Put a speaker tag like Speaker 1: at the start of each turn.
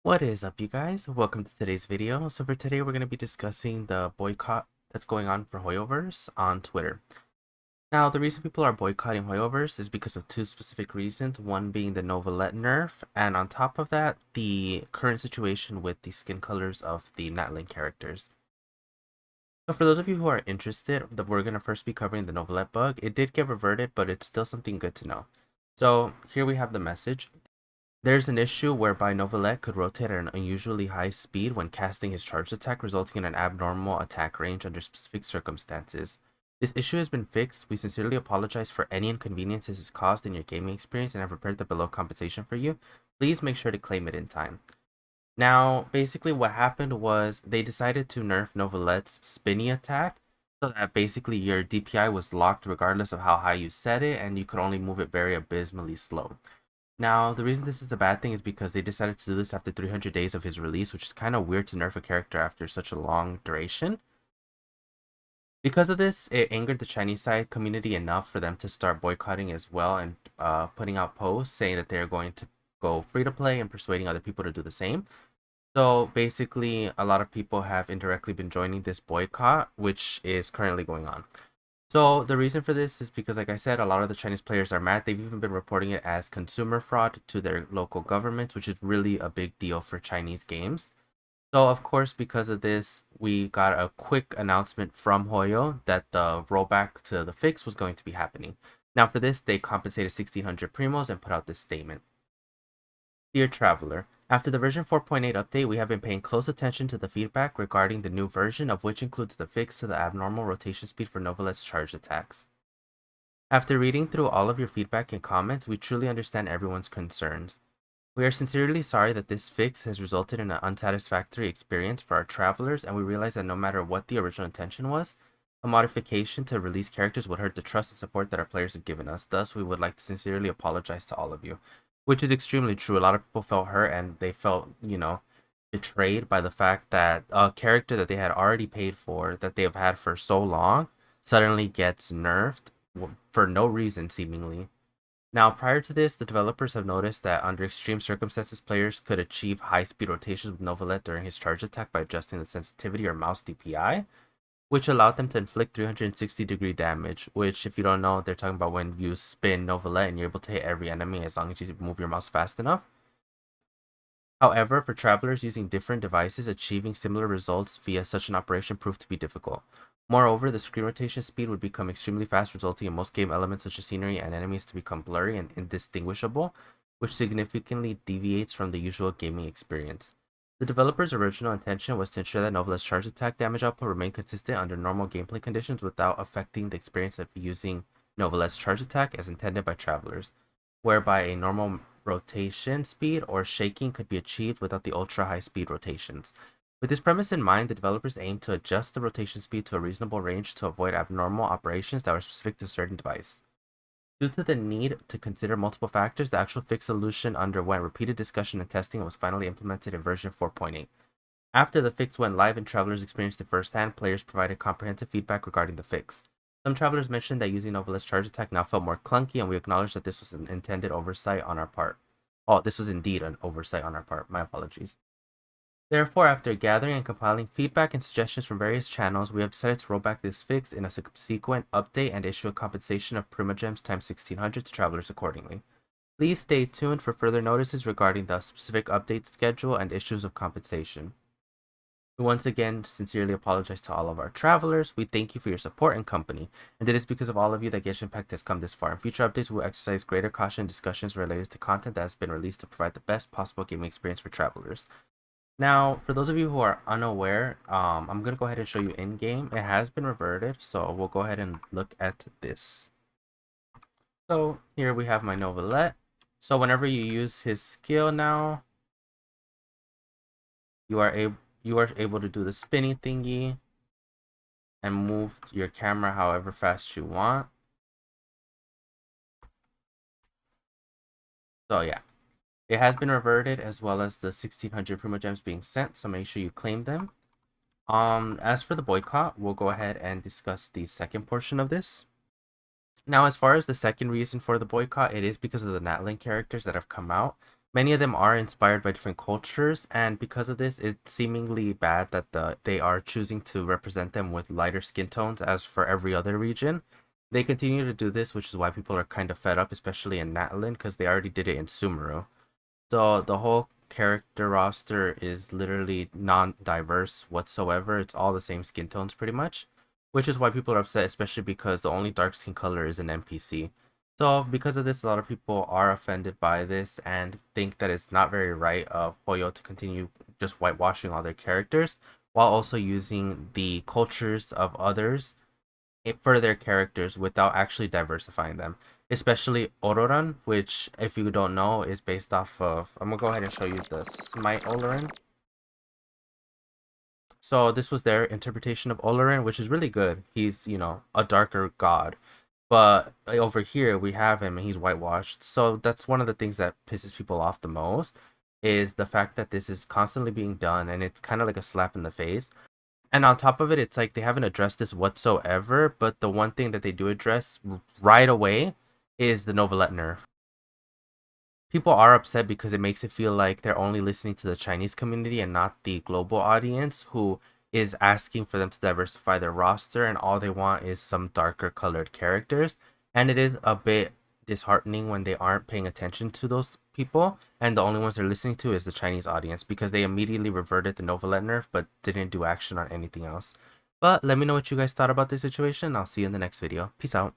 Speaker 1: What is up, you guys? Welcome to today's video. So for today, we're going to be discussing the boycott that's going on for HoyoVerse on Twitter. Now, the reason people are boycotting HoyoVerse is because of two specific reasons, one being the Novelette nerf, and on top of that, the current situation with the skin colors of the Natlink characters. So for those of you who are interested, we're going to first be covering the Novelette bug. It did get reverted, but it's still something good to know. So here we have the message. There's an issue whereby Novelette could rotate at an unusually high speed when casting his charged attack, resulting in an abnormal attack range under specific circumstances. This issue has been fixed. We sincerely apologize for any inconvenience this has caused in your gaming experience and have prepared the below compensation for you. Please make sure to claim it in time. Now, basically what happened was they decided to nerf Novelette's spinny attack so that basically your DPI was locked regardless of how high you set it, and you could only move it very abysmally slow. Now, the reason this is a bad thing is because they decided to do this after 300 days of his release, which is kind of weird to nerf a character after such a long duration. Because of this, it angered the Chinese side community enough for them to start boycotting as well and putting out posts saying that they're going to go free to play and persuading other people to do the same. So basically, a lot of people have indirectly been joining this boycott, which is currently going on. So the reason for this is because, like I said, a lot of the Chinese players are mad. They've even been reporting it as consumer fraud to their local governments, which is really a big deal for Chinese games. So of course, because of this, we got a quick announcement from Hoyo that the rollback to the fix was going to be happening. Now for this, they compensated 1,600 primos and put out this statement. Dear Traveler, after the version 4.8 update, we have been paying close attention to the feedback regarding the new version, of which includes the fix to the abnormal rotation speed for Novelette's charged attacks. After reading through all of your feedback and comments, we truly understand everyone's concerns. We are sincerely sorry that this fix has resulted in an unsatisfactory experience for our travelers, and we realize that no matter what the original intention was, a modification to release characters would hurt the trust and support that our players have given us. Thus, we would like to sincerely apologize to all of you. Which is extremely true. A lot of people felt hurt and they felt, betrayed by the fact that a character that they had already paid for, that they've had for so long, suddenly gets nerfed for no reason, seemingly. Now, prior to this, the developers have noticed that under extreme circumstances, players could achieve high-speed rotations with Novelette during his charge attack by adjusting the sensitivity or mouse DPI, which allowed them to inflict 360-degree damage, which, if you don't know, they're talking about when you spin Novelette and you're able to hit every enemy as long as you move your mouse fast enough. However, for travelers using different devices, achieving similar results via such an operation proved to be difficult. Moreover, the screen rotation speed would become extremely fast, resulting in most game elements such as scenery and enemies to become blurry and indistinguishable, which significantly deviates from the usual gaming experience. The developer's original intention was to ensure that Novelette's charge attack damage output remained consistent under normal gameplay conditions without affecting the experience of using Novelette's charge attack as intended by travelers, whereby a normal rotation speed or shaking could be achieved without the ultra high speed rotations. With this premise in mind, the developers aim to adjust the rotation speed to a reasonable range to avoid abnormal operations that were specific to a certain device. Due to the need to consider multiple factors, the actual fix solution underwent repeated discussion and testing and was finally implemented in version 4.8. After the fix went live and travelers experienced it firsthand, players provided comprehensive feedback regarding the fix. Some travelers mentioned that using Novelette's charge attack now felt more clunky, and we acknowledge that this was an intended oversight on our part. Oh, this was indeed an oversight on our part. My apologies. Therefore, after gathering and compiling feedback and suggestions from various channels, we have decided to roll back this fix in a subsequent update and issue a compensation of Primogems times 1600 to travelers accordingly. Please stay tuned for further notices regarding the specific update schedule and issues of compensation. We once again sincerely apologize to all of our travelers. We thank you for your support and company, and it is because of all of you that Genshin Impact has come this far. In future updates, we will exercise greater caution in discussions related to content that has been released to provide the best possible gaming experience for travelers. Now, for those of you who are unaware, I'm going to go ahead and show you in-game. It has been reverted, so we'll go ahead and look at this. So here we have my Novelette. So whenever you use his skill now, you are able to do the spinny thingy and move your camera however fast you want. So yeah, it has been reverted, as well as the 1,600 Primogems being sent, so make sure you claim them. As for the boycott, we'll go ahead and discuss the second portion of this. Now, as far as the second reason for the boycott, it is because of the Natlink characters that have come out. Many of them are inspired by different cultures, and because of this, it's seemingly bad that they are choosing to represent them with lighter skin tones as for every other region. They continue to do this, which is why people are kind of fed up, especially in Natlin, because they already did it in Sumeru. So the whole character roster is literally non-diverse whatsoever. It's all the same skin tones pretty much, which is why people are upset, especially because the only dark skin color is an NPC. So because of this, a lot of people are offended by this and think that it's not very right of Hoyo to continue just whitewashing all their characters while also using the cultures of others for their characters without actually diversifying them. Especially Ororan, which, if you don't know, is based off of. I'm gonna go ahead and show you the Smite Oloran. So this was their interpretation of Oloran, which is really good. He's, a darker god. But over here we have him and he's whitewashed. So that's one of the things that pisses people off the most, is the fact that this is constantly being done and it's kind of like a slap in the face. And on top of it, it's like they haven't addressed this whatsoever, but the one thing that they do address right away is the Novelet nerf. People are upset because it makes it feel like they're only listening to the Chinese community and not the global audience, who is asking for them to diversify their roster, and all they want is some darker colored characters. And it is a bit disheartening when they aren't paying attention to those people, and the only ones they're listening to is the Chinese audience, because they immediately reverted the Novelet nerf but didn't do action on anything else. But let me know what you guys thought about this situation. I'll see you in the next video. Peace out.